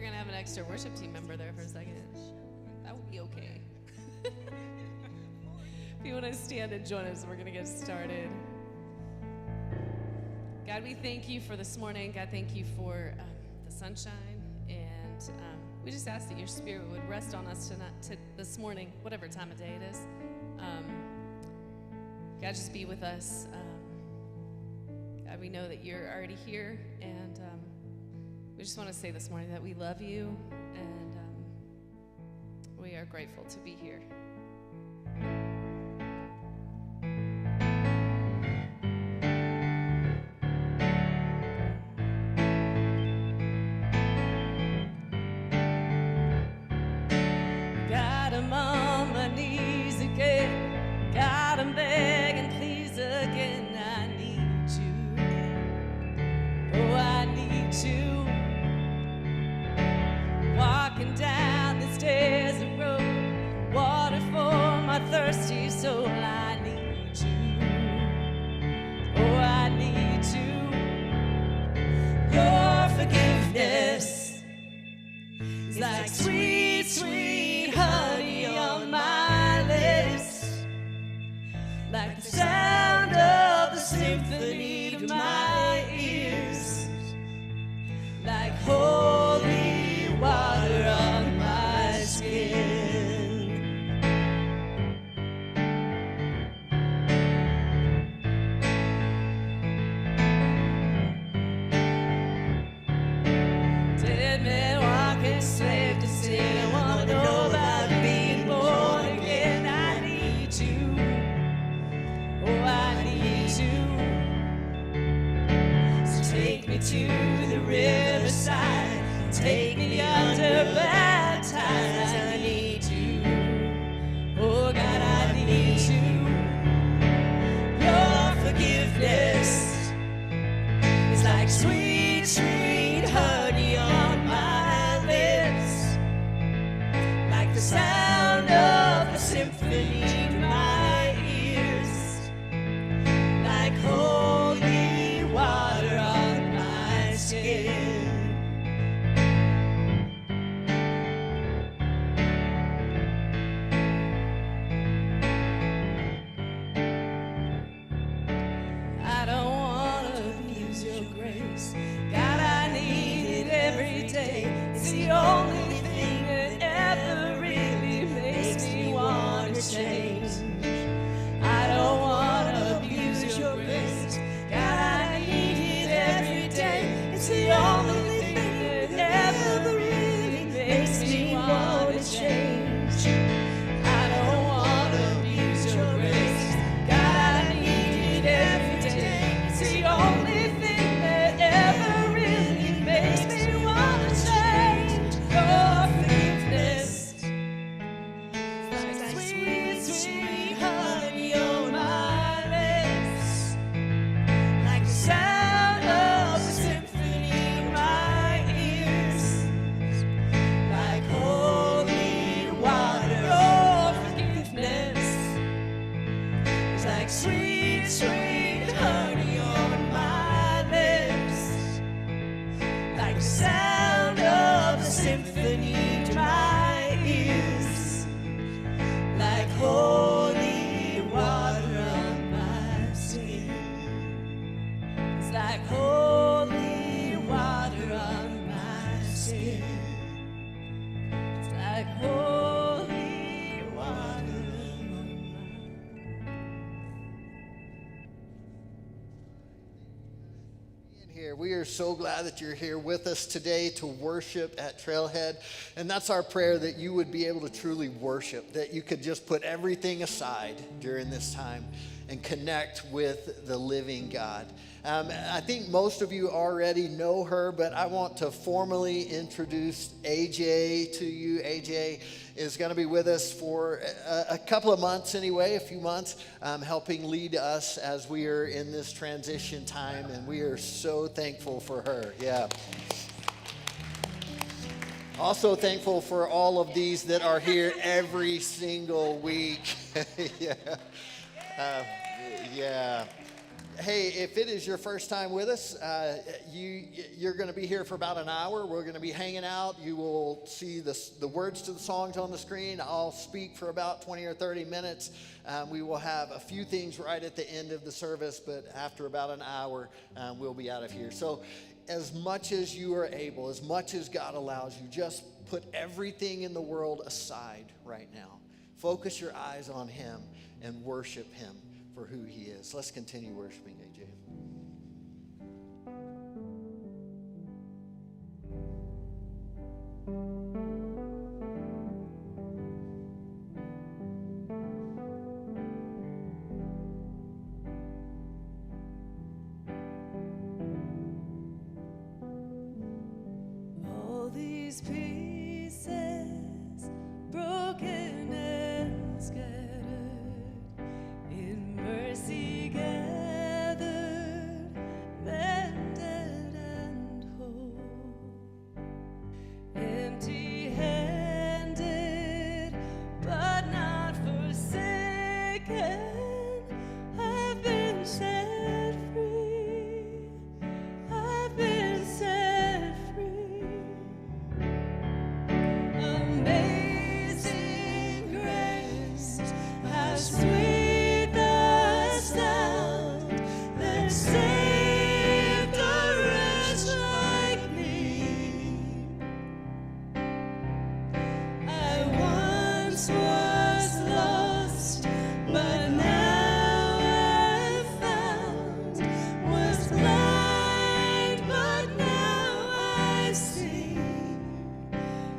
going to have an extra worship team member there for a second. That would be okay. If you want to stand and join us, we're going to get started. God, we thank you for this morning. God, thank you for the sunshine. And we just ask that your spirit would rest on us this morning, whatever time of day it is. God, just be with us. God, we know that you're already here, and we just want to say this morning that we love you, and we are grateful to be here. God, I'm on my knees again. God, I'm begging, please again. I need you. Oh, I need you. Walking down this desert road, water for my thirsty soul. I need you. Oh, I need you. Your forgiveness is like sweet, sweet honey on my lips, like the sound of the symphony to my ears, like holy water on my skin. Dead men walking, slave to sin. I want to know about being born again. I need you. Oh, I need you. So take me to the riverside. Take me under baptized. I need you. Oh, God, I need you. Your forgiveness is like sweet, sweet honey on my lips, like the sound of a symphony to my ears, like holy water on my skin. I don't want to abuse your grace. God, I need it every day. It's the only thing that ever really makes me want to change. I don't want to abuse your grace. God, I need it every day. It's the only thing that ever really makes me want to change. I don't want to abuse your grace. God, I need it every day. It's the only thing that ever really makes me want to change. Your forgiveness is like sweet, sweet honey on my lips, like the sound of a symphony in my ears, like holy water. Your forgiveness is like sweet, sweet honey on my lips, like the sound of a symphony to my ears, like holy water on my skin. It's like holy water on my skin. It's like holy water on Being here. We are so glad that you're here with us today to worship at Trailhead. And that's our prayer, that you would be able to truly worship, that you could just put everything aside during this time and connect with the living God. I think most of you already know her, but I want to formally introduce AJ to you. AJ is going to be with us for a couple of months anyway, a few months, helping lead us as we are in this transition time, and we are so thankful for her. Yeah. Also thankful for all of these that are here every single week. Yeah. Yeah. Hey, if it is your first time with us, you're going to be here for about an hour. We're going to be hanging out. You will see the words to the songs on the screen. I'll speak for about 20 or 30 minutes. We will have a few things right at the end of the service, but after about an hour, we'll be out of here. So as much as you are able, as much as God allows you, just put everything in the world aside right now. Focus your eyes on Him and worship Him for who He is. Let's continue worshiping, AJ. All these pieces broken and scattered, in mercy gathered, mended and whole. Empty-handed, but not forsaken, I've been set free. I've been set free. Amazing grace, how sweet the sound that saved a wretch like me. I once was lost, but now I'm found. Was blind, but now I see.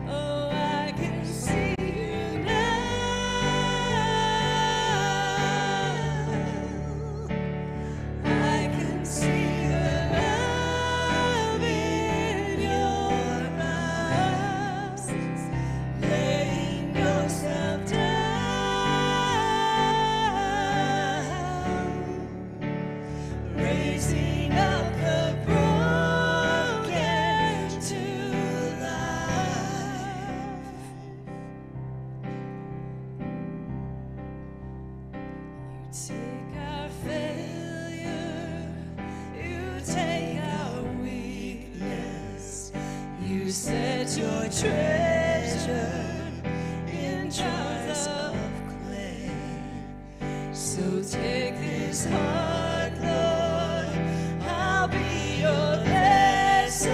Oh, I can see you now. I can see the love in your eyes, laying yourself down, raising up the broken to life. You take our failure, you take our weakness, you set your treasure in jars of clay. So take this heart, Lord, I'll be your vessel,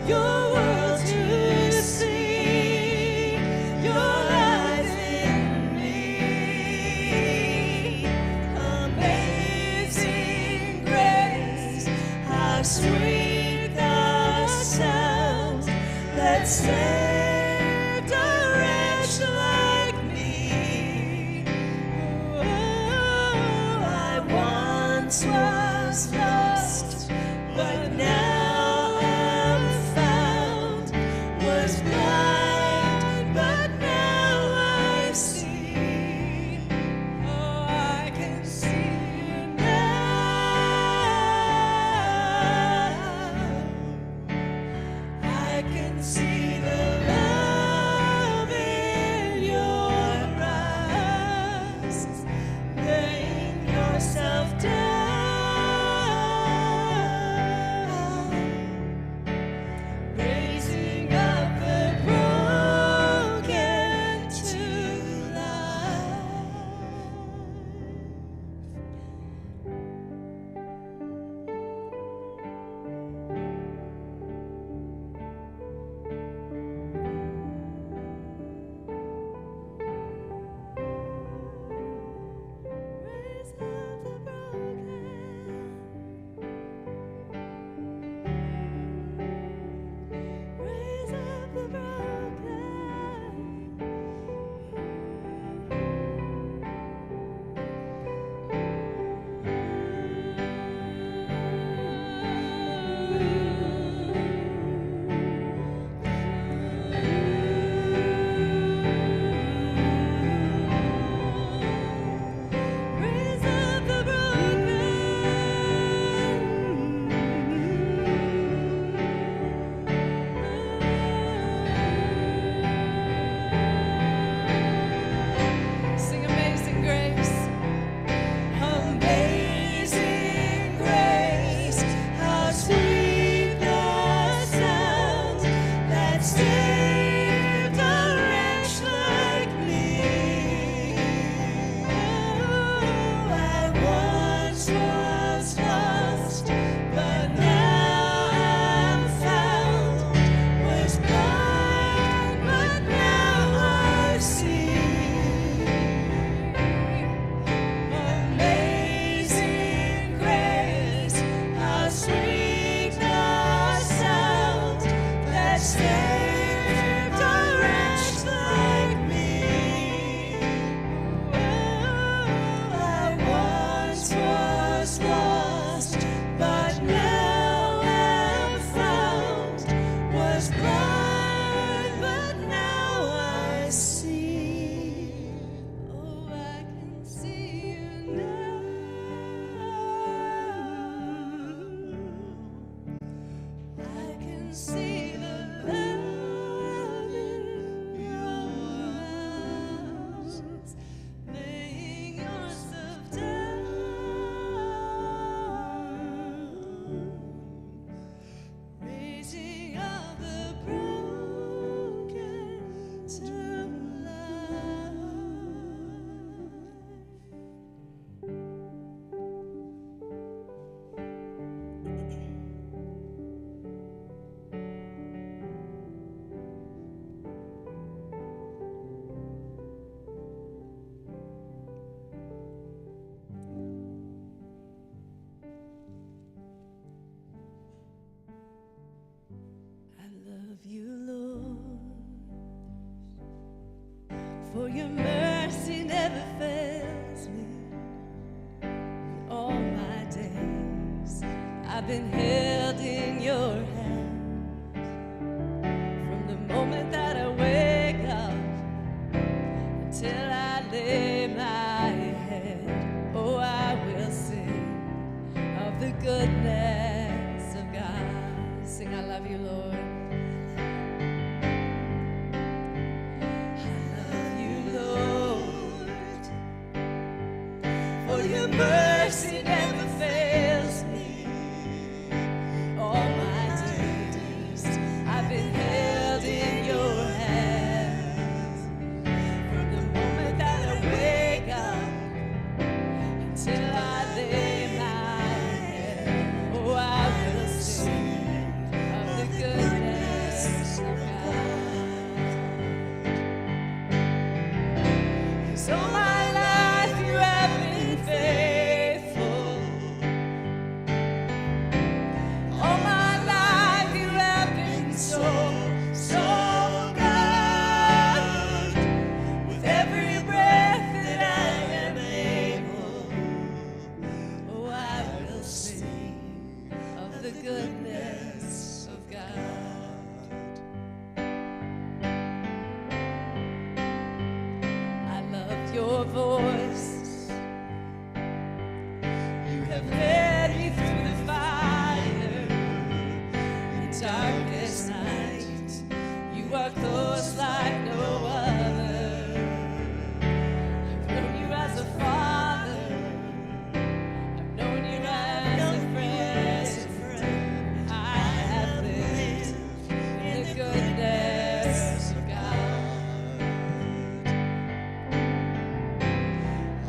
your world to see, your life in me. Amazing grace, how sweet the sound that saved a wretch like me. Oh, I once was lost, but now I'm found. Was blind, but now I see. Oh, I can see you now. I can see the love in your eyes, laying yourself down, your mercy never fails me. All my days I've been held in your hand. From the moment that I wake up until I lay my head, oh, I will sing of the goodness of God. Sing, I love you, Lord. Your mercy never fails me. All my days I've been held in your hands. From the moment that I wake up until I lay my head, oh, I will sing of the goodness of God. 'Cause all my life you have been faithful. All my life you have been so, so good. With every breath that I am able, oh, I will sing of the goodness of God. I love your voice. You have led me through the fire in darkest night. You are close like no other. I've known you as a father. I've known you as a friend. I have lived in the goodness of God.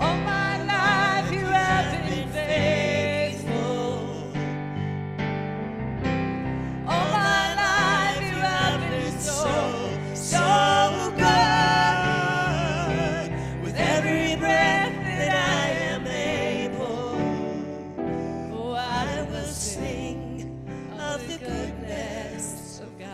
All my life you have been faithful. All my life you have been so, so good. With every breath that I am able, oh, I will sing of the goodness of God.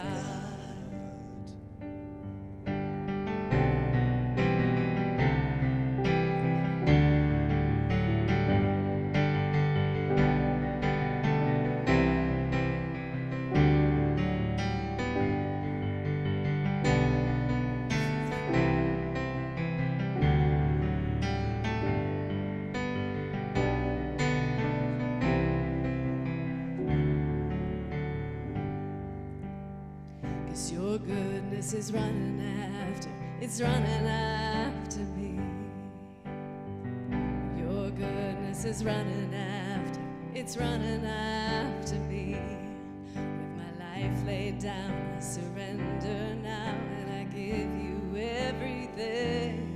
Cause your goodness is running after, it's running after me. Your goodness is running after, it's running after me. With my life laid down, I surrender now and I give you everything.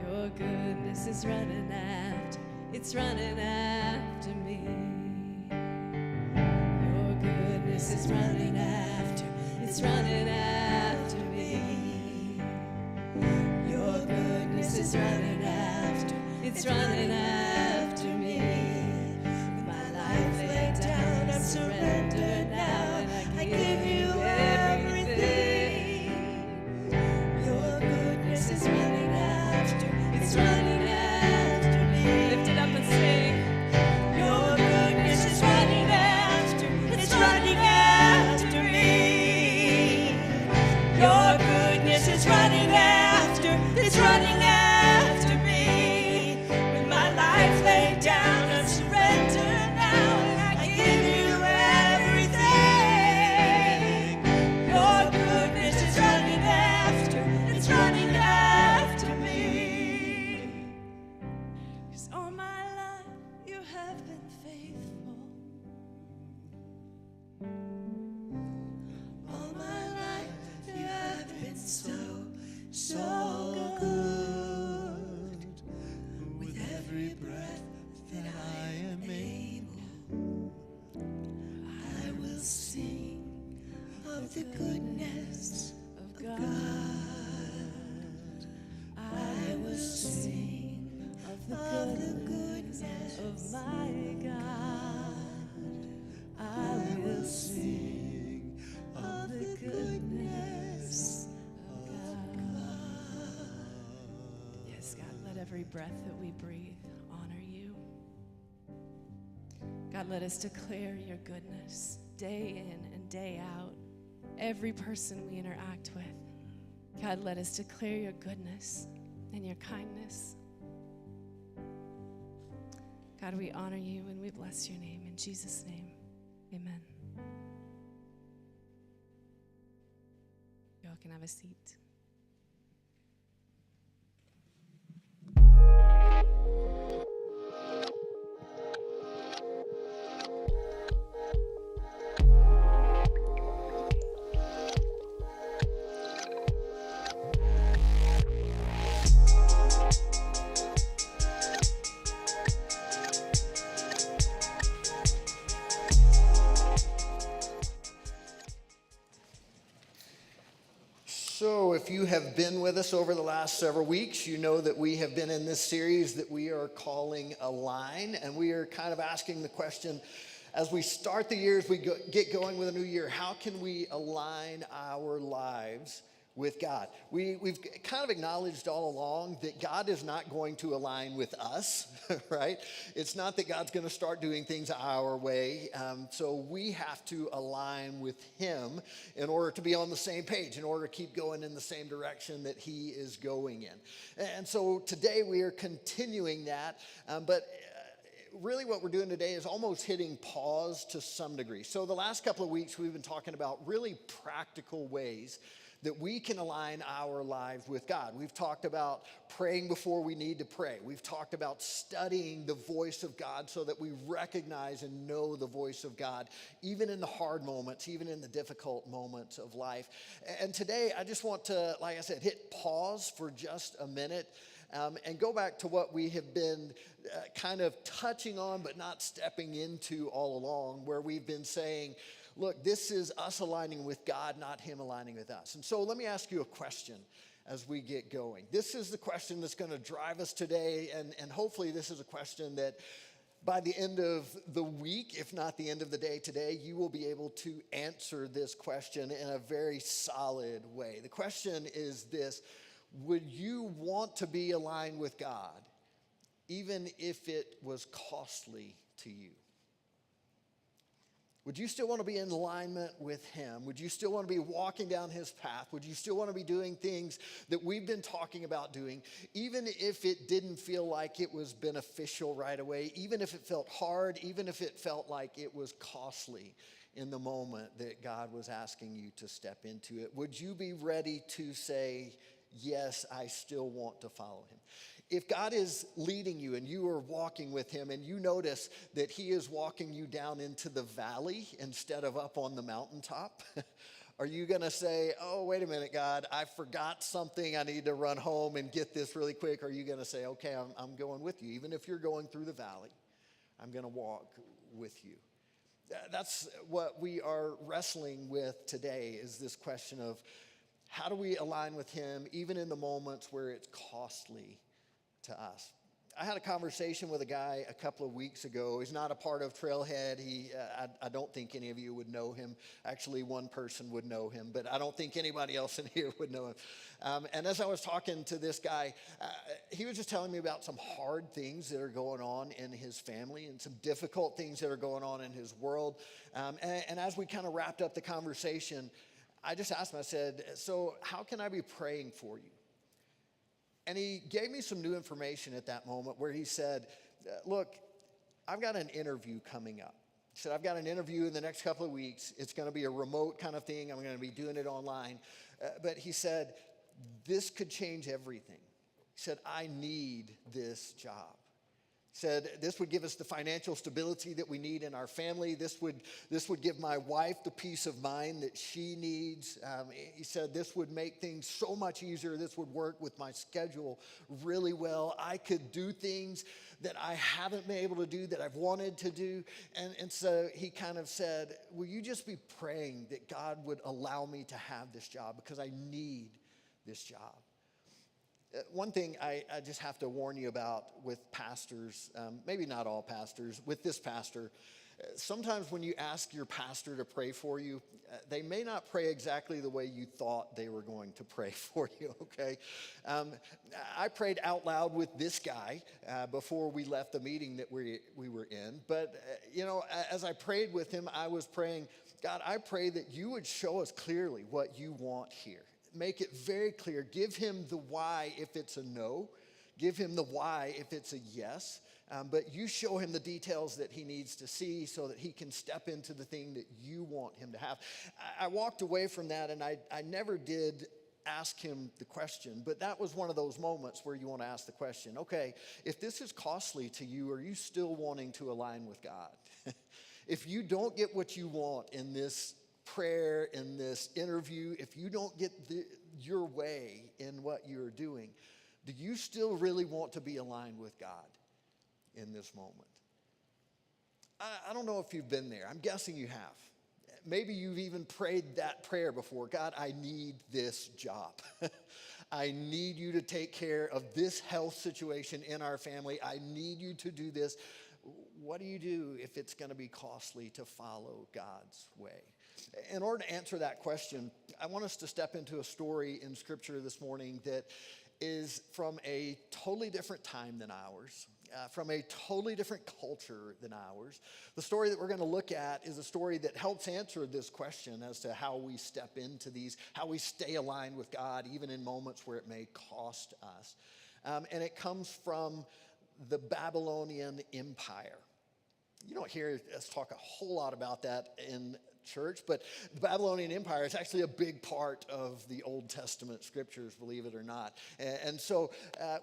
Your goodness is running after, it's running after me. Your goodness is running after, it's running after me. Your goodness is running after, it's running after me. With my life laid down, I surrender now, and I give you everything. Your goodness is running after, it's running after me. Lift it up and sing. Your goodness is running after, it's running after me. Your goodness is running after, it's running after me. With my life laid down, I surrender now, and I give you everything. Your goodness is running after, it's running after me. 'Cause all my life you have been faithful. All my life you have been so, so good. With every breath that I am able, I will sing of the goodness of God. I will sing of the goodness of my God. I will sing of the goodness of God. breath that we breathe honor you. God, let us declare your goodness day in and day out. Every person we interact with, God, let us declare your goodness and your kindness. God, we honor you and we bless your name. In Jesus' name, amen. Y'all can have a seat. So if you have been with us over the last several weeks, you know that we have been in this series that we are calling Align, and we are kind of asking the question, as we start the year, as we get going with a new year, how can we align our lives with God? We've kind of acknowledged all along that God is not going to align with us, right? It's not that God's going to start doing things our way. So we have to align with him in order to be on the same page, in order to keep going in the same direction that he is going in. And so today we are continuing that, but really what we're doing today is almost hitting pause to some degree. So the last couple of weeks we've been talking about really practical ways that we can align our lives with God. We've talked about praying before we need to pray. We've talked about studying the voice of God so that we recognize and know the voice of God, even in the hard moments, even in the difficult moments of life. And today I just want to, like I said, hit pause for just a minute and go back to what we have been kind of touching on but not stepping into all along, where we've been saying, look, this is us aligning with God, not him aligning with us. And so let me ask you a question as we get going. This is the question that's going to drive us today, and hopefully this is a question that by the end of the week, if not the end of the day today, you will be able to answer this question in a very solid way. The question is this: would you want to be aligned with God, even if it was costly to you? Would you still want to be in alignment with him? Would you still want to be walking down his path? Would you still want to be doing things that we've been talking about doing, even if it didn't feel like it was beneficial right away, even if it felt hard, even if it felt like it was costly in the moment that God was asking you to step into it? Would you be ready to say, yes, I still want to follow him? If God is leading you and you are walking with him and you notice that he is walking you down into the valley instead of up on the mountaintop, are you going to say, oh, wait a minute, God, I forgot something. I need to run home and get this really quick? Or are you going to say, okay, I'm going with you. Even if you're going through the valley, I'm going to walk with you. That's what we are wrestling with today, is this question of how do we align with him even in the moments where it's costly to us. I had a conversation with a guy a couple of weeks ago. He's not a part of Trailhead. I don't think any of you would know him. Actually, one person would know him, but I don't think anybody else in here would know him. And as I was talking to this guy, he was just telling me about some hard things that are going on in his family and some difficult things that are going on in his world. And as we kind of wrapped up the conversation, I just asked him, I said, so how can I be praying for you? And he gave me some new information at that moment where he said, look, I've got an interview coming up. He said, I've got an interview in the next couple of weeks. It's going to be a remote kind of thing. I'm going to be doing it online. But he said, this could change everything. He said, I need this job. Said this would give us the financial stability that we need in our family. This would give my wife the peace of mind that she needs. He said this would make things so much easier. This would work with my schedule really well. I could do things that I haven't been able to do, that I've wanted to do. And so he kind of said, will you just be praying that God would allow me to have this job, because I need this job. One thing I just have to warn you about with pastors, maybe not all pastors, with this pastor, Sometimes when you ask your pastor to pray for you, they may not pray exactly the way you thought they were going to pray for you, okay? I prayed out loud with this guy before we left the meeting that we were in. But, as I prayed with him, I was praying, God, I pray that you would show us clearly what you want here. Make it very clear. Give him the why if it's a no. Give him the why if it's a yes. But you show him the details that he needs to see so that he can step into the thing that you want him to have. I walked away from that, and I never did ask him the question, but that was one of those moments where you want to ask the question, okay, if this is costly to you, are you still wanting to align with God? If you don't get what you want in this prayer, in this interview, if you don't get your way in what you're doing, do you still really want to be aligned with God in this moment? I don't know if you've been there. I'm guessing you have. Maybe you've even prayed that prayer before. God, I need this job. I need you to take care of this health situation in our family. I need you to do this. What do you do if it's going to be costly to follow God's way? In order to answer that question, I want us to step into a story in Scripture this morning that is from a totally different time than ours, from a totally different culture than ours. The story that we're going to look at is a story that helps answer this question as to how we step into these, how we stay aligned with God, even in moments where it may cost us. And it comes from the Babylonian Empire. You don't hear us talk a whole lot about that in church, but the Babylonian Empire is actually a big part of the Old Testament scriptures, believe it or not. And so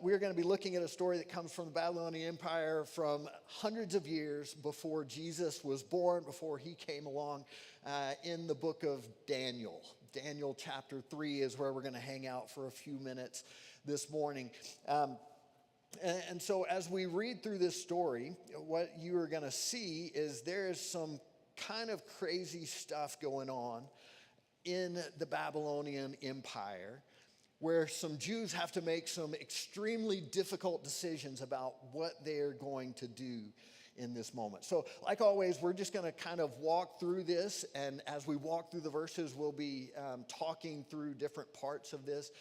we're going to be looking at a story that comes from the Babylonian Empire from hundreds of years before Jesus was born, before he came along, in the book of Daniel. Daniel chapter 3 is where we're going to hang out for a few minutes this morning. And so as we read through this story, what you are going to see is there is some kind of crazy stuff going on in the Babylonian Empire where some Jews have to make some extremely difficult decisions about what they're going to do in this moment. So like always, we're just going to kind of walk through this, and as we walk through the verses, we'll be talking through different parts of this.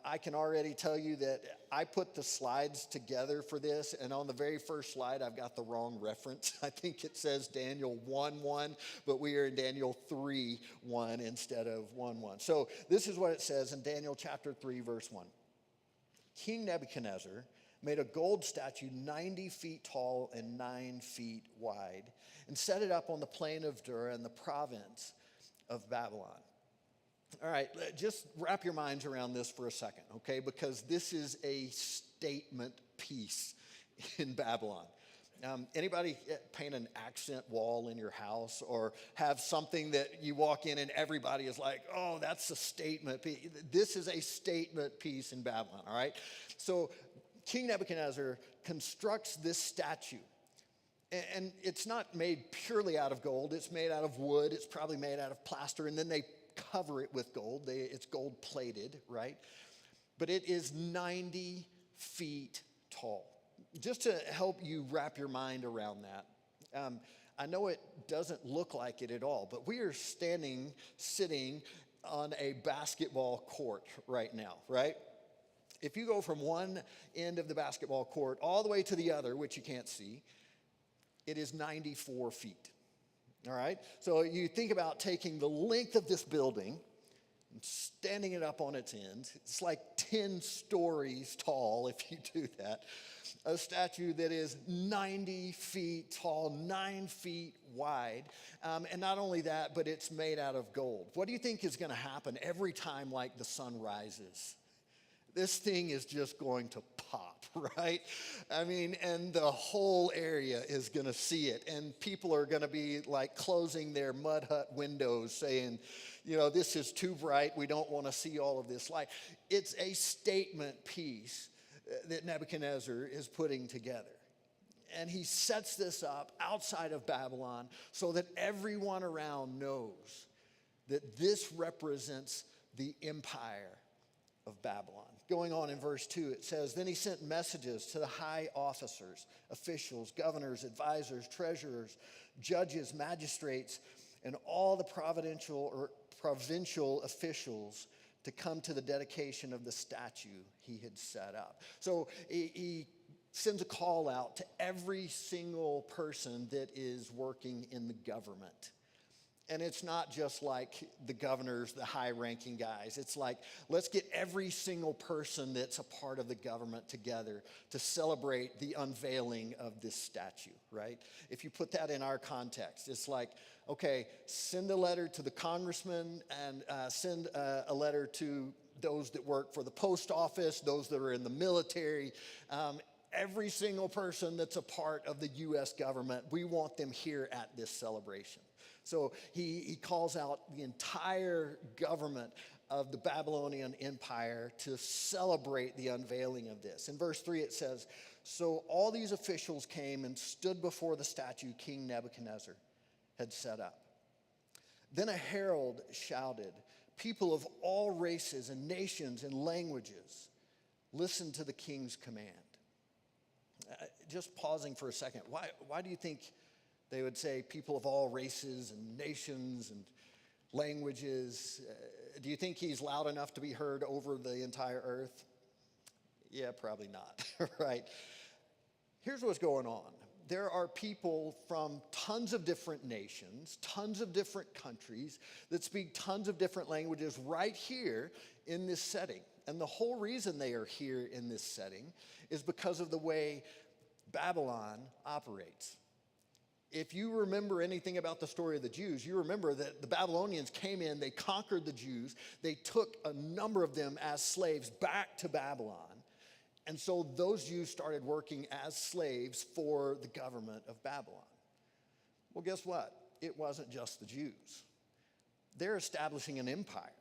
I can already tell you that I put the slides together for this, and on the very first slide, I've got the wrong reference. I think it says Daniel 1:1, but we are in Daniel 3:1 instead of 1:1. So this is what it says in Daniel chapter 3, verse 1. King Nebuchadnezzar made a gold statue 90 feet tall and 9 feet wide, and set it up on the plain of Dura in the province of Babylon. All right, just wrap your minds around this for a second, okay? Because this is a statement piece in Babylon. Anybody paint an accent wall in your house or have something that you walk in and everybody is like, oh, that's a statement piece. This is a statement piece in Babylon, all right? So King Nebuchadnezzar constructs this statue. And it's not made purely out of gold. It's made out of wood. It's probably made out of plaster. And then they cover it with gold. It's gold plated, right? But it is 90 feet tall. Just to help you wrap your mind around that, I know it doesn't look like it at all, but we are sitting on a basketball court right now, right? If you go from one end of the basketball court all the way to the other, which you can't see, it is 94 feet. All right? So you think about taking the length of this building and standing it up on its ends. It's like 10 stories tall if you do that. A statue that is 90 feet tall, 9 feet wide. And not only that, but it's made out of gold. What do you think is going to happen every time like the sun rises? This thing is just going to pop, right? I mean, and the whole area is going to see it. And people are going to be like closing their mud hut windows saying, this is too bright. We don't want to see all of this light. It's a statement piece that Nebuchadnezzar is putting together. And he sets this up outside of Babylon so that everyone around knows that this represents the empire of Babylon. Going on in verse 2, it says, Then he sent messages to the high officers, officials, governors, advisors, treasurers, judges, magistrates, and all the provincial officials to come to the dedication of the statue he had set up. So he sends a call out to every single person that is working in the government. And it's not just like the governors, the high-ranking guys. It's like, let's get every single person that's a part of the government together to celebrate the unveiling of this statue, right? If you put that in our context, it's like, okay, send a letter to the congressman and send a letter to those that work for the post office, those that are in the military, every single person that's a part of the U.S. government, we want them here at this celebration. So he calls out the entire government of the Babylonian Empire to celebrate the unveiling of this. In verse 3 it says, So all these officials came and stood before the statue King Nebuchadnezzar had set up. Then a herald shouted, People of all races and nations and languages, listen to the king's command. Just pausing for a second, why do you think they would say people of all races and nations and languages? Do you think he's loud enough to be heard over the entire earth? Yeah, probably not, right? Here's what's going on. There are people from tons of different nations, tons of different countries that speak tons of different languages right here in this setting. And the whole reason they are here in this setting is because of the way Babylon operates. If you remember anything about the story of the Jews, you remember that the Babylonians came in, they conquered the Jews, they took a number of them as slaves back to Babylon. And so those Jews started working as slaves for the government of Babylon. Well, guess what? It wasn't just the Jews. They're establishing an empire.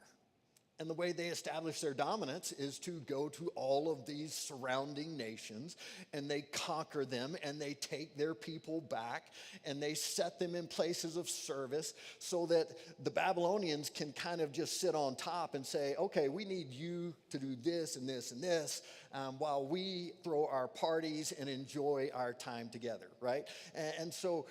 And the way they establish their dominance is to go to all of these surrounding nations and they conquer them and they take their people back and they set them in places of service so that the Babylonians can kind of just sit on top and say, okay, we need you to do this and this and this while we throw our parties and enjoy our time together, right? And so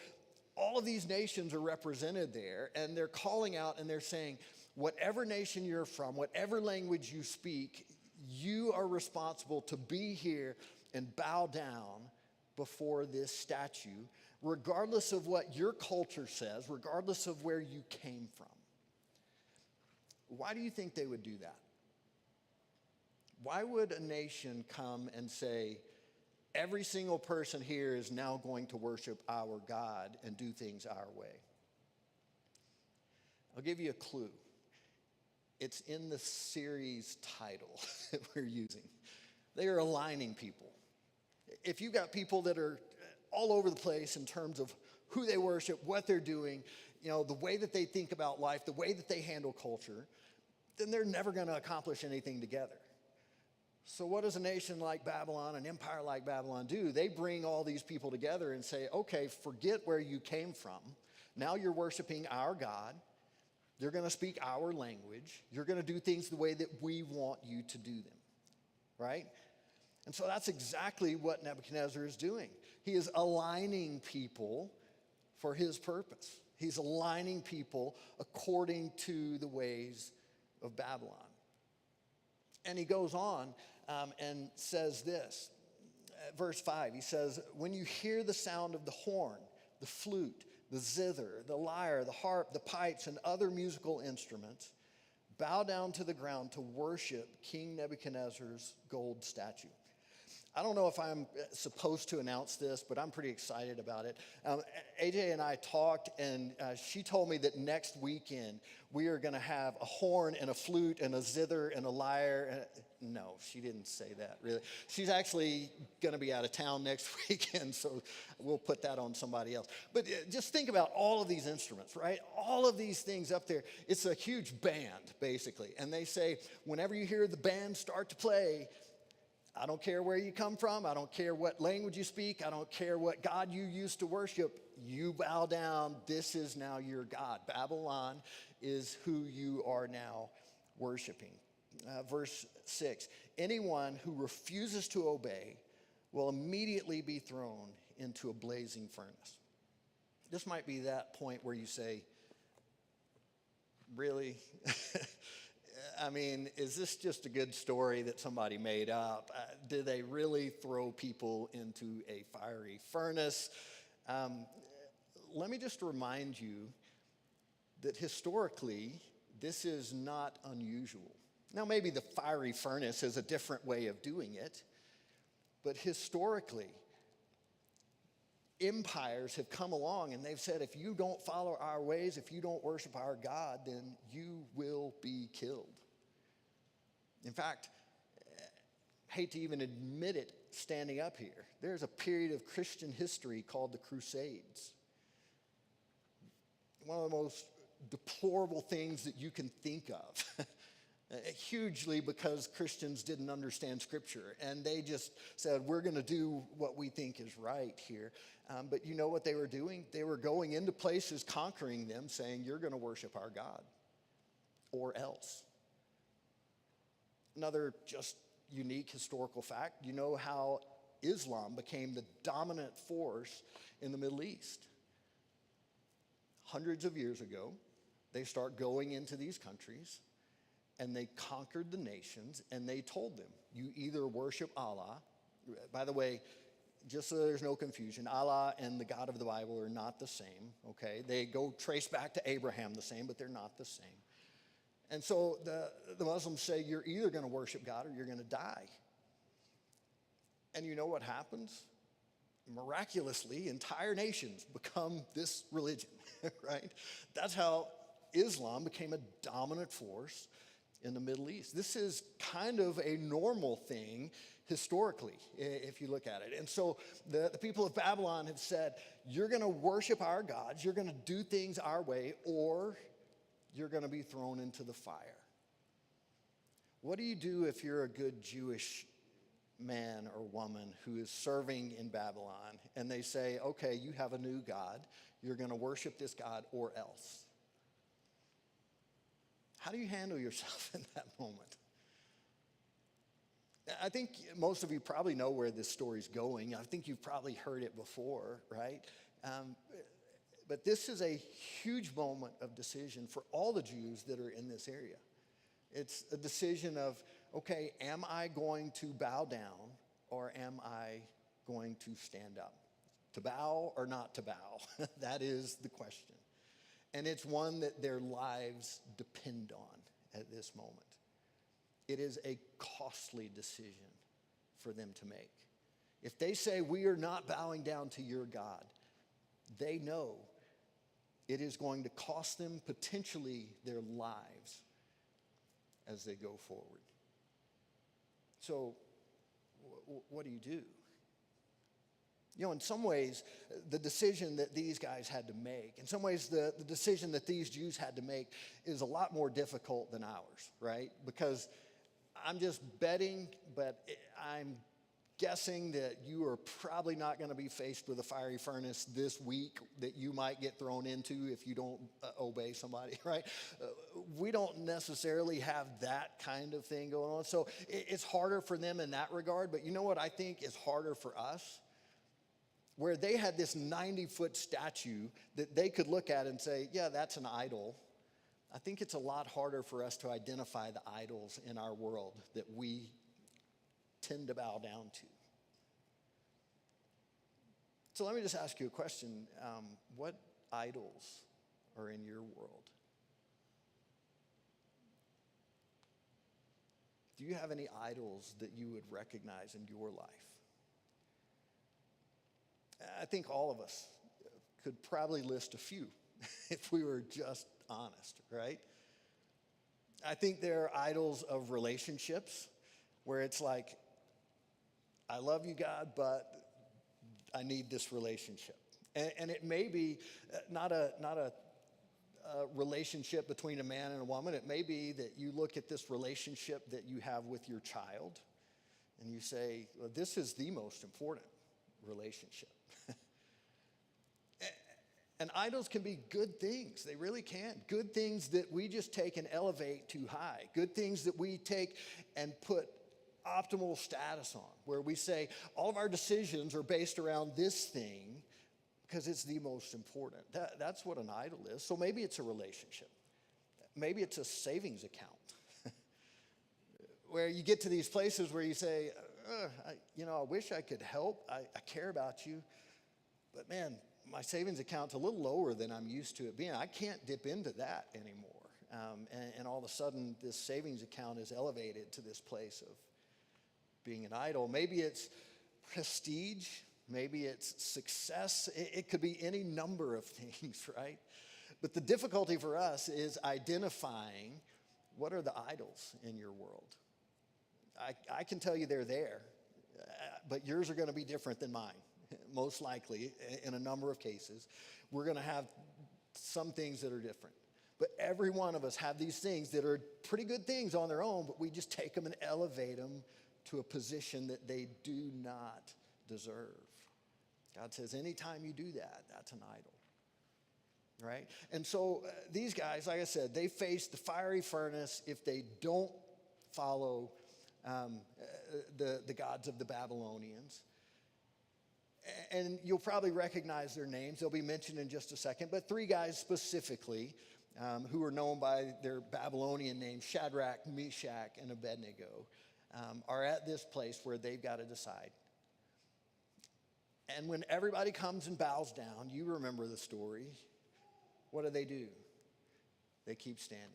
all of these nations are represented there and they're calling out and they're saying, whatever nation you're from, whatever language you speak, you are responsible to be here and bow down before this statue, regardless of what your culture says, regardless of where you came from. Why do you think they would do that? Why would a nation come and say, every single person here is now going to worship our God and do things our way? I'll give you a clue. It's in the series title that we're using. They are aligning people. If you've got people that are all over the place in terms of who they worship, what they're doing, the way that they think about life, the way that they handle culture, then they're never going to accomplish anything together. So what does a nation like Babylon, an empire like Babylon do? They bring all these people together and say, okay, forget where you came from. Now you're worshiping our God. You're going to speak our language. You're going to do things the way that we want you to do them, right? And so that's exactly what Nebuchadnezzar is doing. He is aligning people for his purpose. He's aligning people according to the ways of Babylon. And he goes on and says this, verse 5, he says, when you hear the sound of the horn, the flute, the zither, the lyre, the harp, the pipes, and other musical instruments, bow down to the ground to worship King Nebuchadnezzar's gold statue. I don't know if I'm supposed to announce this, but I'm pretty excited about it. AJ and I talked, and she told me that next weekend we are going to have a horn and a flute and a zither and a lyre. No, she didn't say that, really. She's actually going to be out of town next weekend, so we'll put that on somebody else. But just think about all of these instruments, right? All of these things up there. It's a huge band, basically. And they say, whenever you hear the band start to play, I don't care where you come from. I don't care what language you speak. I don't care what God you used to worship. You bow down. This is now your God. Babylon is who you are now worshiping. verse 6. Anyone who refuses to obey will immediately be thrown into a blazing furnace. This might be that point where you say, really? I mean, is this just a good story that somebody made up? Do they really throw people into a fiery furnace? Let me just remind you that historically, this is not unusual. Now, maybe the fiery furnace is a different way of doing it, but historically, empires have come along and they've said, if you don't follow our ways, if you don't worship our God, then you will be killed. In fact, hate to even admit it standing up here, there's a period of Christian history called the Crusades. One of the most deplorable things that you can think of. Hugely because Christians didn't understand Scripture, and they just said, we're going to do what we think is right here. But you know what they were doing? They were going into places, conquering them, saying, you're going to worship our God, or else. Another just unique historical fact, you know how Islam became the dominant force in the Middle East. Hundreds of years ago, they start going into these countries, and they conquered the nations, and they told them, you either worship Allah. By the way, just so there's no confusion, Allah and the God of the Bible are not the same, okay? They go trace back to Abraham the same, but they're not the same. And so the Muslims say, you're either going to worship God or you're going to die. And you know what happens? Miraculously, entire nations become this religion, right? That's how Islam became a dominant force in the Middle East. This is kind of a normal thing historically, if you look at it. And so the people of Babylon have said, you're going to worship our gods, you're going to do things our way, or you're going to be thrown into the fire. What do you do if you're a good Jewish man or woman who is serving in Babylon, and they say, okay, you have a new God, you're going to worship this God, or else? How do you handle yourself in that moment? I think most of you probably know where this story's going. I think you've probably heard it before, right? But this is a huge moment of decision for all the Jews that are in this area. It's a decision of, okay, am I going to bow down or am I going to stand up? To bow or not to bow? That is the question. And it's one that their lives depend on at this moment. It is a costly decision for them to make. If they say, we are not bowing down to your God, they know it is going to cost them potentially their lives as they go forward. So, what do you do? You know, in some ways, the decision that these guys had to make, in some ways, the decision that these Jews had to make is a lot more difficult than ours, right? Because I'm just betting, but I'm guessing that you are probably not going to be faced with a fiery furnace this week that you might get thrown into if you don't obey somebody, right? We don't necessarily have that kind of thing going on. So it's harder for them in that regard. But you know what I think is harder for us? Where they had this 90-foot statue that they could look at and say, yeah, that's an idol. I think it's a lot harder for us to identify the idols in our world that we tend to bow down to. So let me just ask you a question. What idols are in your world? Do you have any idols that you would recognize in your life? I think all of us could probably list a few if we were just honest, right? I think there are idols of relationships where it's like, I love you, God, but I need this relationship. And it may be not a relationship between a man and a woman. It may be that you look at this relationship that you have with your child and you say, well, this is the most important relationship. And idols can be good things. They really can. Good things that we just take and elevate too high. Good things that we take and put optimal status on, where we say all of our decisions are based around this thing because it's the most important. That's what an idol is. So maybe it's a relationship. Maybe it's a savings account where you get to these places where you say, I wish I could help. I care about you. But man, my savings account's a little lower than I'm used to it being. I can't dip into that anymore. And all of a sudden, this savings account is elevated to this place of being an idol. Maybe it's prestige. Maybe it's success. It could be any number of things, right? But the difficulty for us is identifying what are the idols in your world. I can tell you they're there, but yours are going to be different than mine, most likely, in a number of cases. We're going to have some things that are different. But every one of us have these things that are pretty good things on their own, but we just take them and elevate them to a position that they do not deserve. God says, anytime you do that, that's an idol. Right? And so these guys, like I said, they face the fiery furnace if they don't follow the gods of the Babylonians. And you'll probably recognize their names. They'll be mentioned in just a second. But three guys specifically who are known by their Babylonian names, Shadrach, Meshach, and Abednego, are at this place where they've got to decide. And when everybody comes and bows down, you remember the story. What do? They keep standing.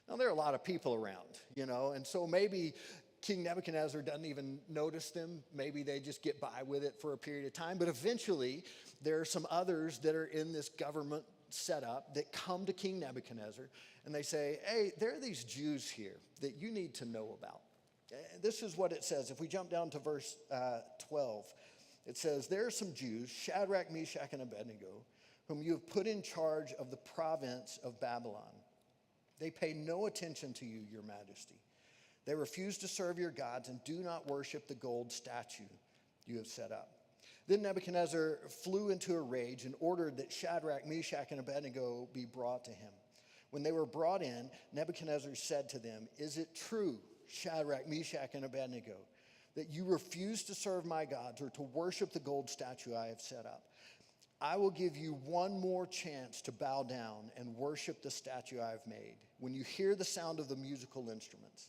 Now, there are a lot of people around, and so maybe King Nebuchadnezzar doesn't even notice them. Maybe they just get by with it for a period of time. But eventually, there are some others that are in this government setup that come to King Nebuchadnezzar, and they say, hey, there are these Jews here that you need to know about. This is what it says. If we jump down to verse 12, it says, there are some Jews, Shadrach, Meshach, and Abednego, whom you have put in charge of the province of Babylon. They pay no attention to you, your majesty. They refuse to serve your gods and do not worship the gold statue you have set up. Then Nebuchadnezzar flew into a rage and ordered that Shadrach, Meshach, and Abednego be brought to him. When they were brought in, Nebuchadnezzar said to them, is it true, Shadrach, Meshach, and Abednego, that you refuse to serve my gods or to worship the gold statue I have set up? I will give you one more chance to bow down and worship the statue I have made when you hear the sound of the musical instruments.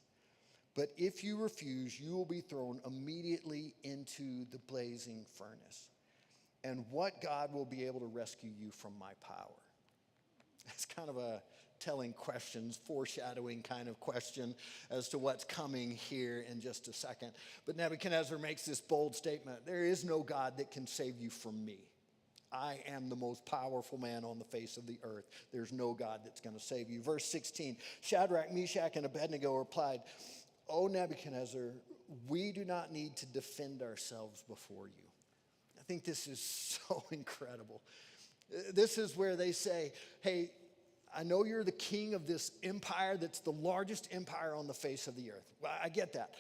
But if you refuse, you will be thrown immediately into the blazing furnace. And what God will be able to rescue you from my power? That's kind of a telling questions, foreshadowing kind of question as to what's coming here in just a second. But Nebuchadnezzar makes this bold statement. There is no God that can save you from me. I am the most powerful man on the face of the earth. There's no God that's going to save you. Verse 16, Shadrach, Meshach, and Abednego replied, O Nebuchadnezzar, we do not need to defend ourselves before you. I think this is so incredible. This is where they say, hey, I know you're the king of this empire that's the largest empire on the face of the earth. Well, I get that.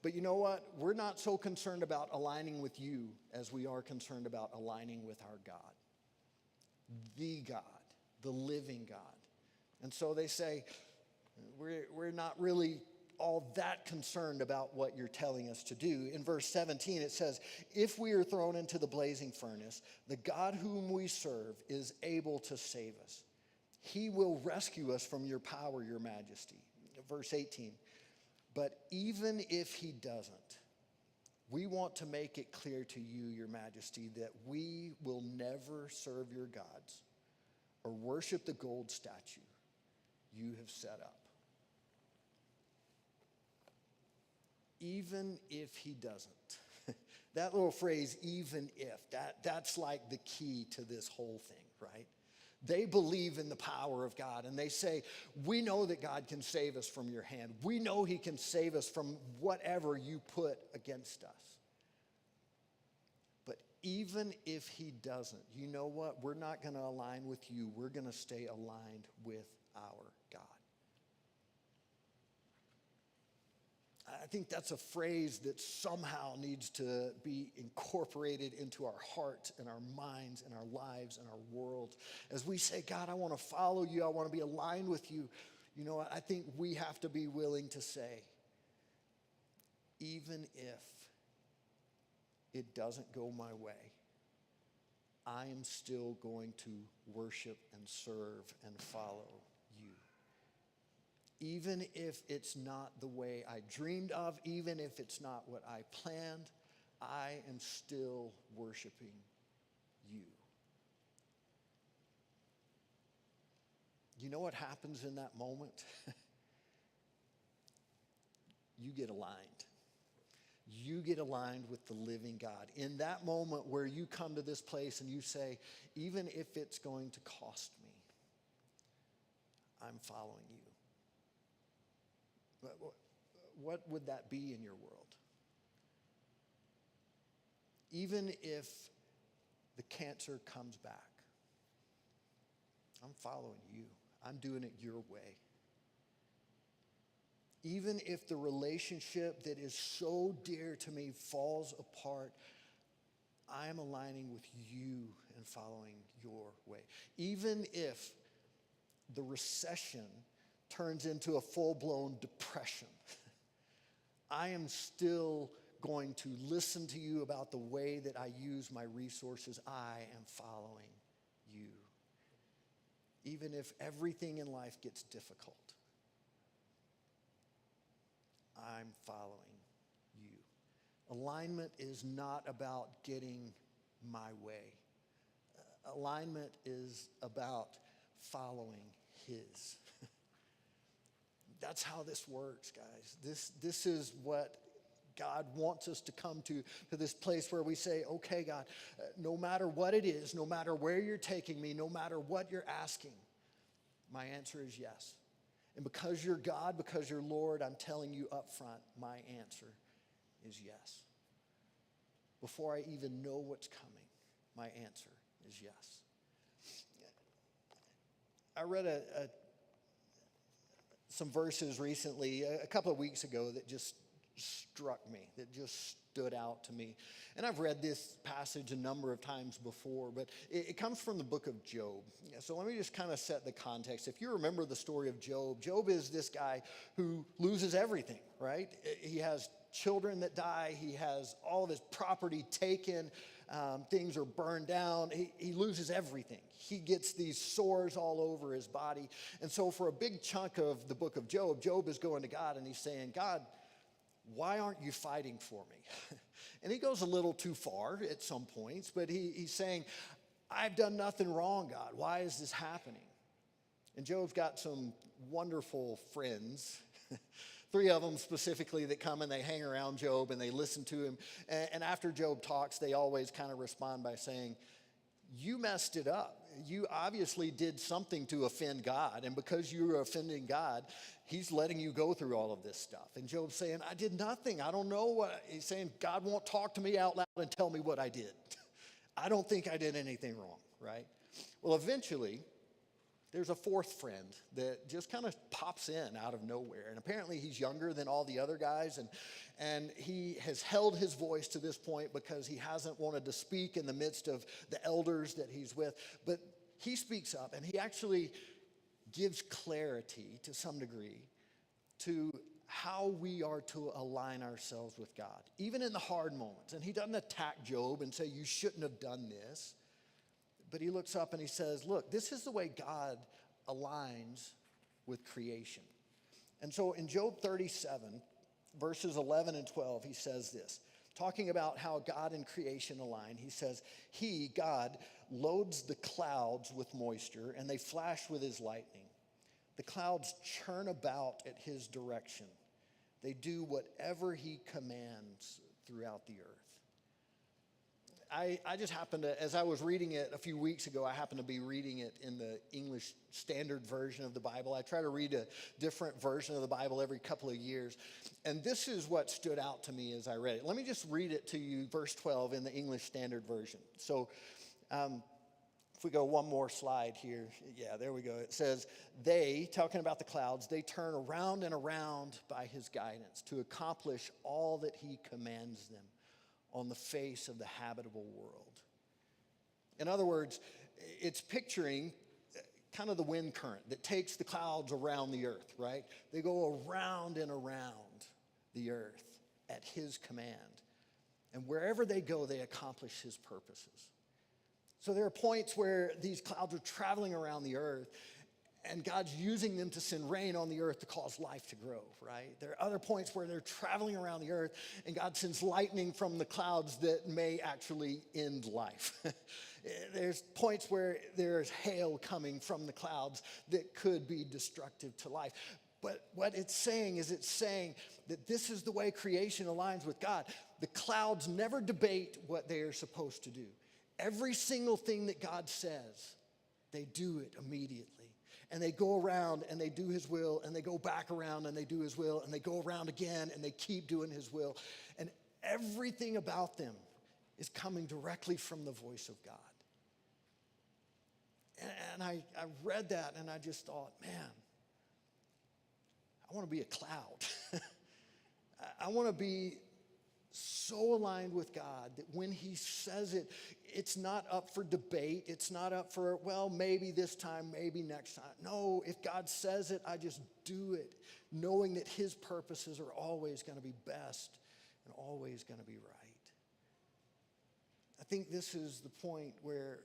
But you know what? We're not so concerned about aligning with you as we are concerned about aligning with our God. The God, the living God. And so they say, we're not really all that concerned about what you're telling us to do. In verse 17, it says, if we are thrown into the blazing furnace, the God whom we serve is able to save us. He will rescue us from your power, your majesty. Verse 18, but even if he doesn't, we want to make it clear to you, your majesty, that we will never serve your gods or worship the gold statue you have set up. Even if he doesn't. That little phrase, even if, that's like the key to this whole thing, right? They believe in the power of God, and they say, we know that God can save us from your hand. We know he can save us from whatever you put against us. But even if he doesn't, you know what? We're not going to align with you. We're going to stay aligned with our God. I think that's a phrase that somehow needs to be incorporated into our hearts and our minds and our lives and our world. As we say, God, I want to follow you. I want to be aligned with you. You know what? I think we have to be willing to say, even if it doesn't go my way, I am still going to worship and serve and follow you. Even if it's not the way I dreamed of, even if it's not what I planned, I am still worshiping you. You know what happens in that moment? You get aligned. You get aligned with the living God. In that moment where you come to this place and you say, even if it's going to cost me, I'm following you. What would that be in your world? Even if the cancer comes back, I'm following you. I'm doing it your way. Even if the relationship that is so dear to me falls apart, I am aligning with you and following your way. Even if the recession turns into a full-blown depression, I am still going to listen to you about the way that I use my resources. I am following you. Even if everything in life gets difficult, I'm following you. Alignment is not about getting my way. Alignment is about following his. That's how this works, guys. This is what God wants us to come to this place where we say, okay, God, no matter what it is, no matter where you're taking me, no matter what you're asking, my answer is yes. And because you're God, because you're Lord, I'm telling you up front, my answer is yes. Before I even know what's coming, my answer is yes. I read some verses recently, a couple of weeks ago, that just struck me, that just stood out to me. And I've read this passage a number of times before, but it comes from the book of Job. So let me just kind of set the context. If you remember the story of Job, Job is this guy who loses everything, right? He has children that die. He has all of his property taken. Things are burned down. He loses everything. He gets these sores all over his body. And so for a big chunk of the book of Job, Job is going to God and he's saying, God, why aren't you fighting for me? And he goes a little too far at some points, but he's saying, I've done nothing wrong, God. Why is this happening? And Job's got some wonderful friends, 3 of them specifically, that come and they hang around Job and they listen to him. And after Job talks, they always kind of respond by saying, you messed it up. You obviously did something to offend God. And because you were offending God, he's letting you go through all of this stuff. And Job's saying, I did nothing. I don't know what. He's saying, God won't talk to me out loud and tell me what I did. I don't think I did anything wrong, right? Well, eventually, there's a 4th friend that just kind of pops in out of nowhere. And apparently he's younger than all the other guys. And he has held his voice to this point because he hasn't wanted to speak in the midst of the elders that he's with. But he speaks up and he actually gives clarity to some degree to how we are to align ourselves with God, even in the hard moments. And he doesn't attack Job and say, you shouldn't have done this. But he looks up and he says, look, this is the way God aligns with creation. And so in Job 37, verses 11 and 12, he says this, talking about how God and creation align. He says, he, God, loads the clouds with moisture and they flash with his lightning. The clouds churn about at his direction. They do whatever he commands throughout the earth. I just happened to, as I was reading it a few weeks ago, I happened to be reading it in the English Standard Version of the Bible. I try to read a different version of the Bible every couple of years. And this is what stood out to me as I read it. Let me just read it to you, verse 12 in the English Standard Version. So, If we go one more slide here, yeah, there we go. It says, they, talking about the clouds, they turn around and around by his guidance to accomplish all that he commands them on the face of the habitable world. In other words, it's picturing kind of the wind current that takes the clouds around the earth, right? They go around and around the earth at his command. And wherever they go, they accomplish his purposes. So there are points where these clouds are traveling around the earth and God's using them to send rain on the earth to cause life to grow, right? There are other points where they're traveling around the earth and God sends lightning from the clouds that may actually end life. There's points where there's hail coming from the clouds that could be destructive to life. But what it's saying is it's saying that this is the way creation aligns with God. The clouds never debate what they are supposed to do. Every single thing that God says, they do it immediately. And they go around and they do his will, and they go back around and they do his will, and they go around again and they keep doing his will. And everything about them is coming directly from the voice of God. And I read that and I just thought, man, I want to be a cloud. I want to be so aligned with God that when he says it, it's not up for debate. It's not up for, well, maybe this time, maybe next time. No, if God says it, I just do it, knowing that his purposes are always going to be best and always going to be right. I think this is the point where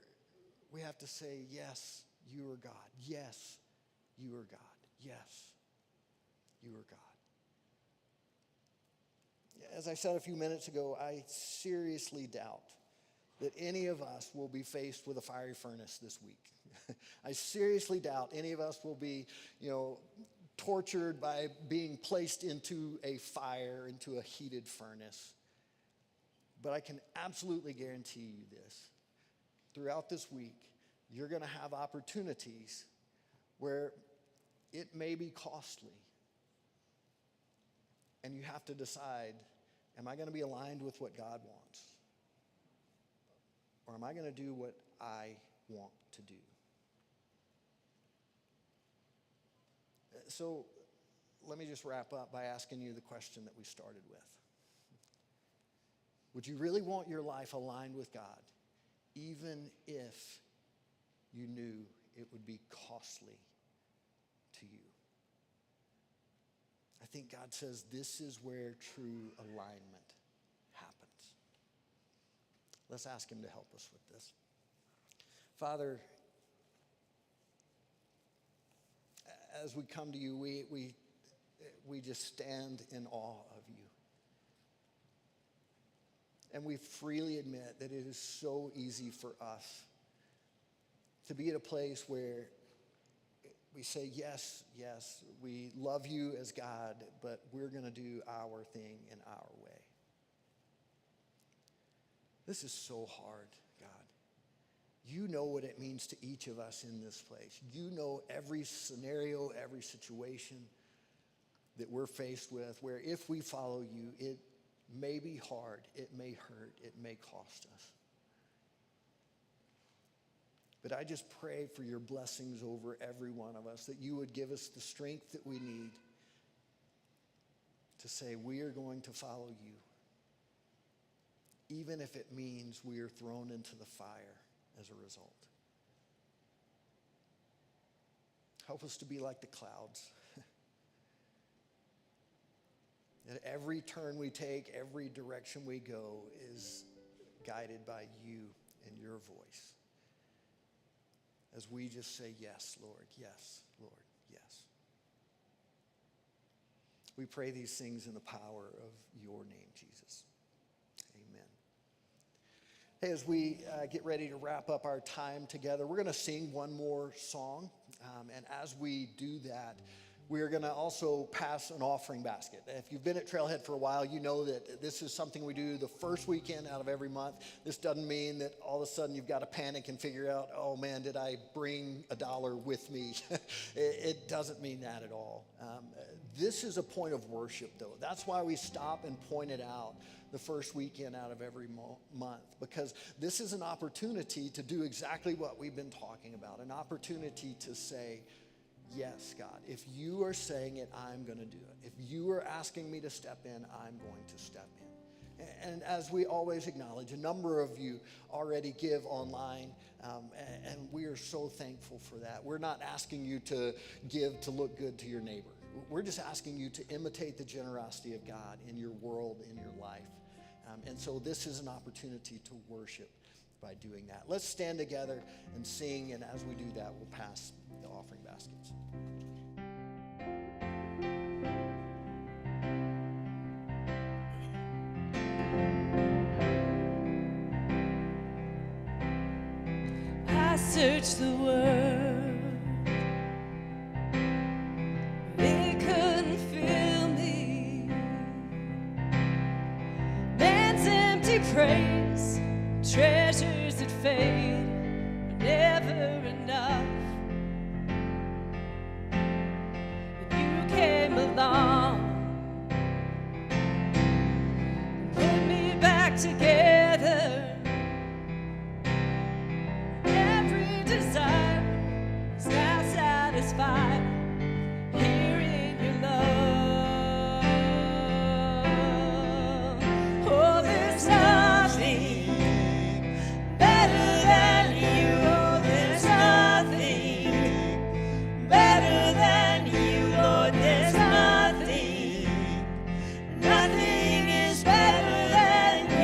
we have to say, yes, you are God. Yes, you are God. Yes, you are God. As I said a few minutes ago, I seriously doubt that any of us will be faced with a fiery furnace this week. I seriously doubt any of us will be, tortured by being placed into a fire, into a heated furnace. But I can absolutely guarantee you this. Throughout this week, you're going to have opportunities where it may be costly. And you have to decide, am I going to be aligned with what God wants? Or am I going to do what I want to do? So let me just wrap up by asking you the question that we started with. Would you really want your life aligned with God, even if you knew it would be costly to you? I think God says this is where true alignment happens. Let's ask him to help us with this. Father, as we come to you, we just stand in awe of you. And we freely admit that it is so easy for us to be at a place where we say, yes, yes, we love you as God, but we're going to do our thing in our way. This is so hard, God. You know what it means to each of us in this place. You know every scenario, every situation that we're faced with, where if we follow you, it may be hard, it may hurt, it may cost us. But I just pray for your blessings over every one of us, that you would give us the strength that we need to say we are going to follow you, even if it means we are thrown into the fire as a result. Help us to be like the clouds. That every turn we take, every direction we go is guided by you and your voice. As we just say, yes, Lord, yes, Lord, yes. We pray these things in the power of your name, Jesus. Amen. Hey, as we get ready to wrap up our time together, we're going to sing one more song. And as we do that, we're going to also pass an offering basket. If you've been at Trailhead for a while, you know that this is something we do the first weekend out of every month. This doesn't mean that all of a sudden you've got to panic and figure out, oh man, did I bring $1 with me? It doesn't mean that at all. This is a point of worship, though. That's why we stop and point it out the first weekend out of every month, because this is an opportunity to do exactly what we've been talking about, an opportunity to say, yes, God, if you are saying it, I'm going to do it. If you are asking me to step in, I'm going to step in. And as we always acknowledge, a number of you already give online, and we are so thankful for that. We're not asking you to give to look good to your neighbor. We're just asking you to imitate the generosity of God in your world, in your life. And so this is an opportunity to worship by doing that. Let's stand together and sing, and as we do that, we'll pass the offering baskets. I searched the world, it couldn't fill me. Man's empty praise, treasures that fade, are never enough. But you came along and put me back together. Every desire is now satisfied here in your love. Oh, there's nothing better than you. Oh, there's nothing better than you. Lord, there's nothing. Nothing is better than you.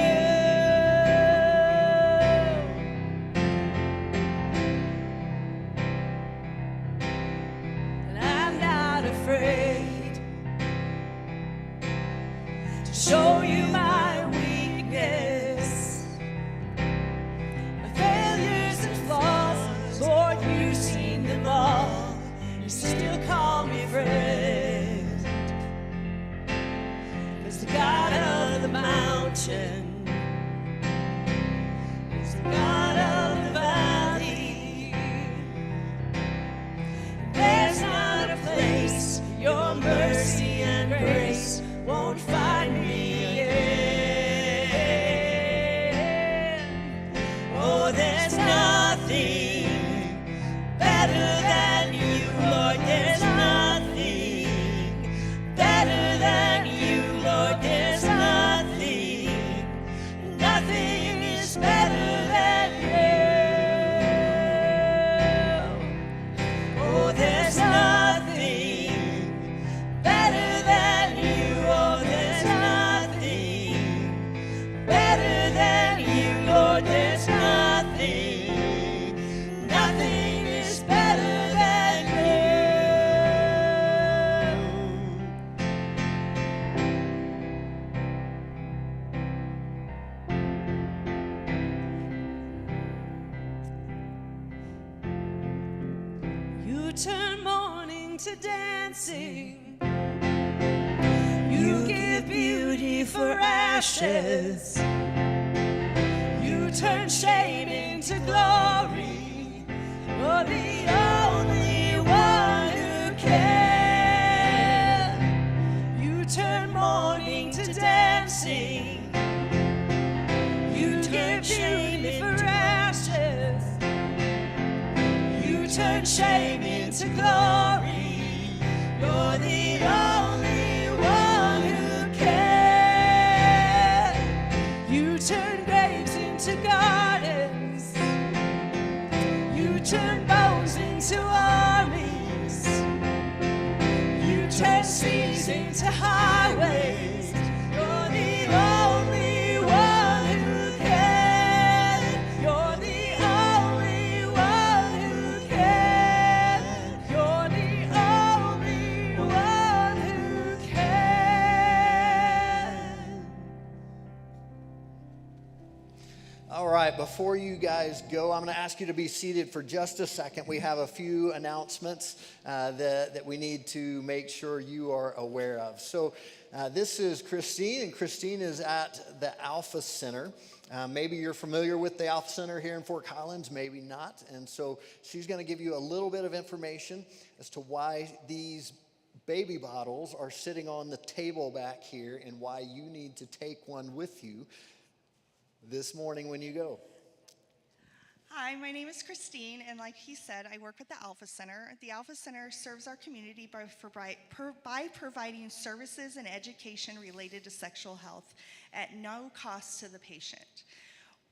And I'm not afraid to show you my weakness, my failures and flaws. Lord, you've seen them all. You still call me friend. 'Cause the God of the mountain is the God of the valley. There's not a place your mercy and grace won't find me in. Oh, there's nothing better than you, Lord. There's nothing better than you, Lord. There's nothing. Nothing is better than you. Oh, there's nothing better than you. Oh, there's nothing better than you, Lord. There's nothing. Nothing is better than you. You turn mourning to dancing. You give beauty for ashes. You turn shame into glory. You're the only one who can. You turn mourning to dancing. You give beauty for ashes. You turn shame into glory. You're the only one who can. You turn graves into gardens. You turn bones into armies. You turn seas into highways. You're the only one who can. You're the only one who can. You're the only one who can. All right, before before you guys go, I'm going to ask you to be seated for just a second. We have a few announcements that we need to make sure you are aware of. So this is Christine, and Christine is at the Alpha Center. Maybe you're familiar with the Alpha Center here in Fort Collins, maybe not. And so she's going to give you a little bit of information as to why these baby bottles are sitting on the table back here and why you need to take one with you this morning when you go. Hi, my name is Christine, and like he said, I work with the Alpha Center. The Alpha Center serves our community by providing services and education related to sexual health at no cost to the patient.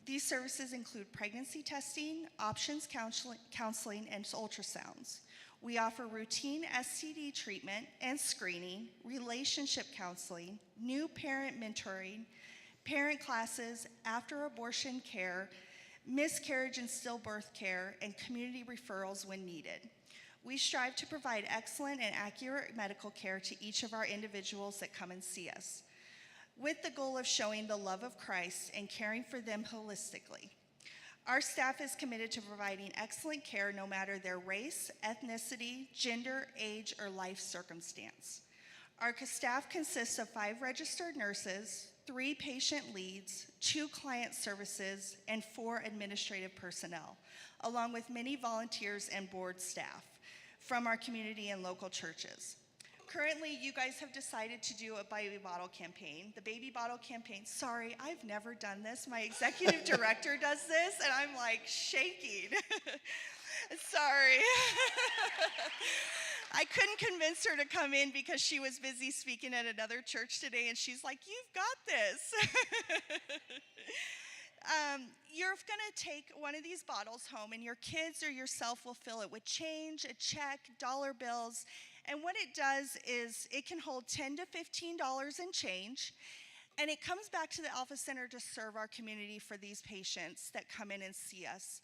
These services include pregnancy testing, options counseling, and ultrasounds. We offer routine STD treatment and screening, relationship counseling, new parent mentoring, parent classes, after abortion care, miscarriage and stillbirth care, and community referrals when needed. We strive to provide excellent and accurate medical care to each of our individuals that come and see us, with the goal of showing the love of Christ and caring for them holistically. Our staff is committed to providing excellent care no matter their race, ethnicity, gender, age, or life circumstance. Our staff consists of 5 registered nurses, 3 patient leads, 2 client services, and 4 administrative personnel, along with many volunteers and board staff from our community and local churches. Currently, you guys have decided to do a baby bottle campaign. The baby bottle campaign, sorry, I've never done this. My executive director does this, and I'm like shaking. Sorry. I couldn't convince her to come in because she was busy speaking at another church today, and she's like, you've got this. You're going to take one of these bottles home, and your kids or yourself will fill it with change, a check, dollar bills, and what it does is it can hold $10 to $15 in change, and it comes back to the Alpha Center to serve our community for these patients that come in and see us.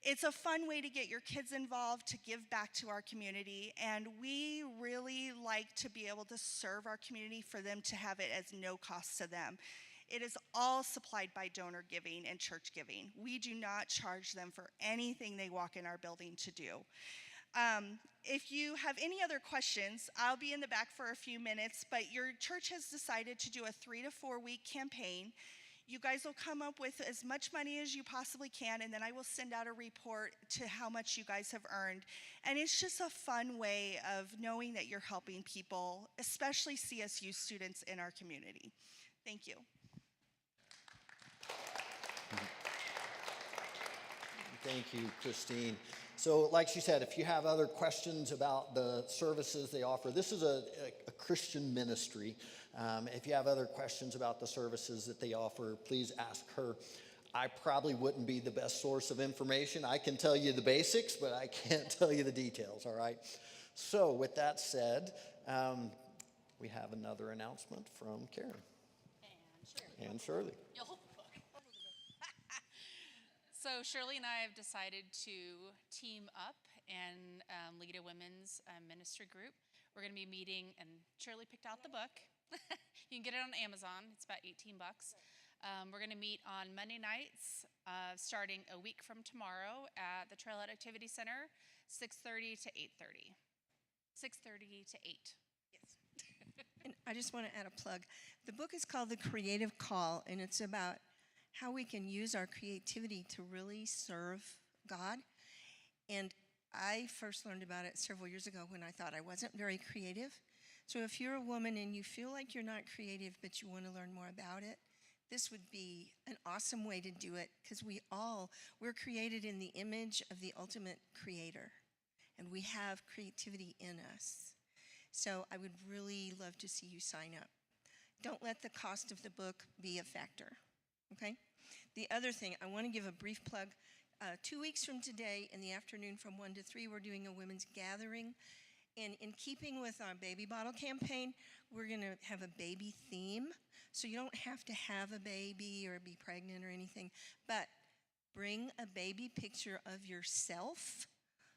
It's a fun way to get your kids involved, to give back to our community, and we really like to be able to serve our community for them to have it as no cost to them. It is all supplied by donor giving and church giving. We do not charge them for anything they walk in our building to do. If you have any other questions, I'll be in the back for a few minutes, but your church has decided to do a 3 to 4 week campaign. You guys will come up with as much money as you possibly can, and then I will send out a report to how much you guys have earned. And it's just a fun way of knowing that you're helping people, especially CSU students in our community. Thank you. Thank you, Christine. So like she said, if you have other questions about the services they offer, this is a Christian ministry. If you have other questions about the services that they offer, please ask her. I probably wouldn't be the best source of information. I can tell you the basics, but I can't tell you the details, all right? So with that said, we have another announcement from Karen. And Shirley. So Shirley and I have decided to team up and lead a women's ministry group. We're going to be meeting, and Shirley picked out the book. You can get it on Amazon. It's about $18. We're going to meet on Monday nights, starting a week from tomorrow at the Trailhead Activity Center, 6:30 to 8:30. 6:30 to 8. Yes. And I just want to add a plug. The book is called The Creative Call, and it's about how we can use our creativity to really serve God. And I first learned about it several years ago when I thought I wasn't very creative. So if you're a woman and you feel like you're not creative but you want to learn more about it, this would be an awesome way to do it, because we're created in the image of the ultimate creator, and we have creativity in us. So I would really love to see you sign up. Don't let the cost of the book be a factor. Okay? The other thing, I want to give a brief plug. 2 weeks from today in the afternoon from 1 to 3, we're doing a women's gathering. And in keeping with our baby bottle campaign, we're going to have a baby theme. So you don't have to have a baby or be pregnant or anything, but bring a baby picture of yourself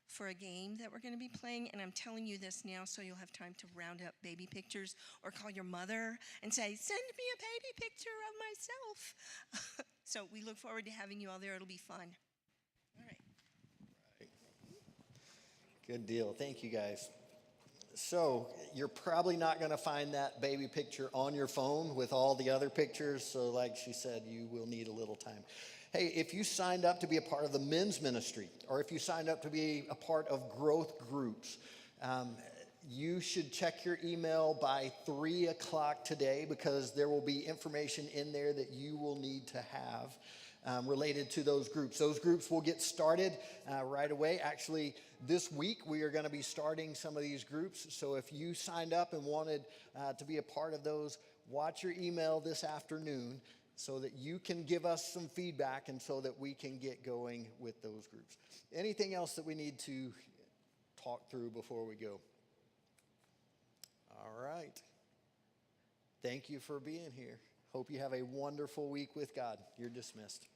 for a game that we're going to be playing. And I'm telling you this now so you'll have time to round up baby pictures, or call your mother and say, send me a baby picture of myself. So we look forward to having you all there. It'll be fun. All right. Good deal. Thank you, guys. So you're probably not going to find that baby picture on your phone with all the other pictures. So like she said, you will need a little time. Hey, if you signed up to be a part of the men's ministry, or if you signed up to be a part of growth groups, you should check your email by 3 o'clock today, because there will be information in there that you will need to have related to those groups. Those groups will get started right away. Actually, this week we are going to be starting some of these groups. So if you signed up and wanted to be a part of those, watch your email this afternoon so that you can give us some feedback and so that we can get going with those groups. Anything else that we need to talk through before we go? All right. Thank you for being here. Hope you have a wonderful week with God. You're dismissed.